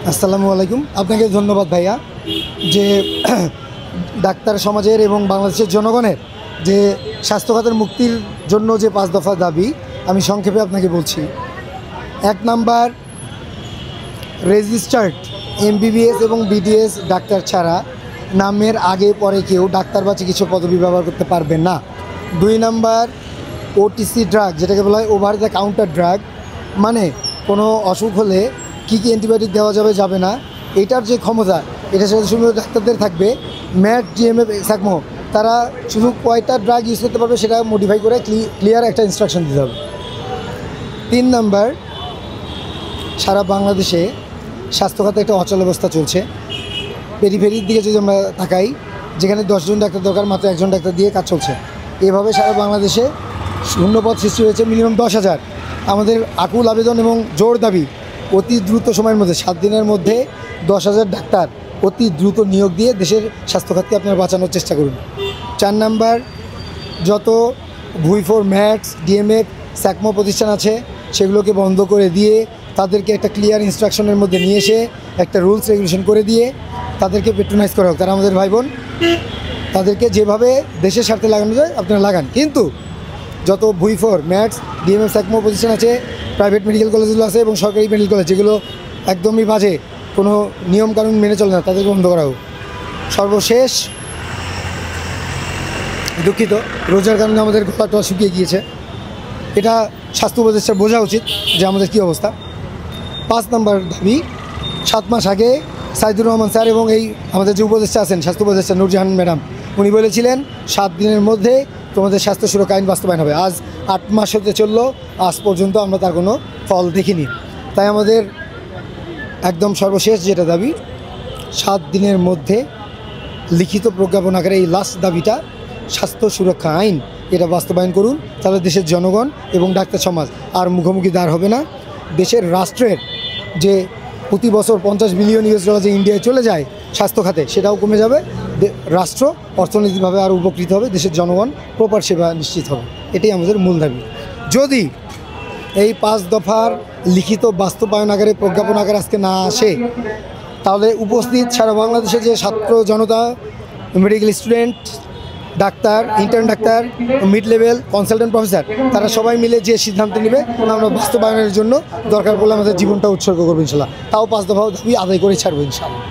আসসালামু আলাইকুম। আপনাকে ধন্যবাদ ভাইয়া, যে ডাক্তার সমাজের এবং বাংলাদেশের জনগণের যে স্বাস্থ্য খাতের মুক্তির জন্য যে 5 দফা দাবি আমি সংক্ষেপে আপনাকে বলছি। 1 নাম্বার, রেজিস্টার্ড এমবিবিএস এবং বিডিএস ডাক্তার ছাড়া নামের আগে পরে কেউ ডাক্তার বা চিকিৎসক পদবি ব্যবহার করতে পারবে না। 2 নাম্বার, ওটিসি ড্রাগ, যেটাকে বলা হয় ওভার দ্য কাউন্টার ড্রাগ, মানে কোনো অসুখ হলে কী কী অ্যান্টিবায়োটিক দেওয়া যাবে না, এটার যে ক্ষমতা এটা শুধু ডাক্তারদের থাকবে। ম্যাট, ডিএমএফ, স্যাকমো তারা শুধু কয়টা ড্রাগ ইউজ করতে পারবে সেটা মডিফাই করে ক্লিয়ার একটা ইনস্ট্রাকশন দিতে হবে। 3 নাম্বার, সারা বাংলাদেশে স্বাস্থ্যখাতে একটা অচল অবস্থা চলছে। পেরিফেরির দিকে যদি আমরা তাকাই, যেখানে 10 জন ডাক্তার দরকার মাত্র 1 জন ডাক্তার দিয়ে কাজ চলছে। এভাবে সারা বাংলাদেশে শূন্যপদ সৃষ্টি হয়েছে মিনিমাম 10,000। আমাদের আকুল আবেদন এবং জোর দাবি অতি দ্রুত সময়ের মধ্যে 7 দিনের মধ্যে 10,000 ডাক্তার অতি দ্রুত নিয়োগ দিয়ে দেশের স্বাস্থ্যখাতকে আপনারা বাঁচানোর চেষ্টা করুন। 4 নাম্বার, যত ভুইফোর, ম্যাটস, ডিএমএফ, স্যাকমো প্রতিষ্ঠান আছে সেগুলোকে বন্ধ করে দিয়ে তাদেরকে একটা ক্লিয়ার ইনস্ট্রাকশনের মধ্যে নিয়ে এসে একটা রুলস রেগুলেশন করে দিয়ে তাদেরকে পেট্রোনাইজ করা হোক। তারা আমাদের ভাই বোন, তাদেরকে যেভাবে দেশের স্বার্থে লাগানো যায় আপনারা লাগান। কিন্তু যত ভুইফোর, ম্যাটস, ডিএমএফ, স্যাকমো প্রতিষ্ঠান আছে, প্রাইভেট মেডিকেল কলেজগুলো আছে এবং সরকারি মেডিকেল কলেজ, যেগুলো একদমই বাজে, কোনো নিয়মকানুন মেনে চলে না, তাদেরকে বন্ধ করা হোক। সর্বশেষ, দুঃখিত, রোজার কারণে আমাদের গলাটা শুকিয়ে গিয়েছে, এটা স্বাস্থ্য উপদেষ্টার বোঝা উচিত যে আমাদের কী অবস্থা। 5 নাম্বার দাবি, 7 মাস আগে সাইদুর রহমান স্যার এবং এই আমাদের যে উপদেষ্টা আছেন, স্বাস্থ্য উপদেষ্টা নূরজাহান ম্যাডাম, উনি বলেছিলেন 7 দিনের মধ্যে তোমাদের স্বাস্থ্য সুরক্ষা আইন বাস্তবায়ন হবে। আজ 8 মাস হতে চললো, আজ পর্যন্ত আমরা তার কোনো ফল দেখিনি। তাই আমাদের একদম সর্বশেষ যেটা দাবি, 7 দিনের মধ্যে লিখিত প্রজ্ঞাপন আকারে এই লাস্ট দাবিটা, স্বাস্থ্য সুরক্ষা আইন, এটা বাস্তবায়ন করুন। তাহলে দেশের জনগণ এবং ডাক্তার সমাজ আর মুখোমুখি দাঁড় হবে না। দেশের রাষ্ট্রের যে প্রতি বছর $50 বিলিয়ন যে ইন্ডিয়ায় চলে যায় স্বাস্থ্য খাতে, সেটাও কমে যাবে। রাষ্ট্র অর্থনৈতিকভাবে আরও উপকৃত হবে, দেশের জনগণ প্রপার সেবা নিশ্চিত হবে। এটাই আমাদের মূল দাবি। যদি এই 5 দফার লিখিত বাস্তবায়ন আকারে, প্রজ্ঞাপন আকারে আজকে না আসে, তাহলে উপস্থিত সারা বাংলাদেশে যে ছাত্র জনতা, medical student, doctor, intern doctor, mid level, consultant professor, তারা সবাই মিলে যে সিদ্ধান্ত নেবে আমরা বাস্তবায়নের জন্য দরকার পড়লে আমাদের জীবনটা উৎসর্গ করবো ইনশাল্লাহ। তাও 5 দফা দাবি আদায় করে ছাড়বো ইনশাল্লাহ।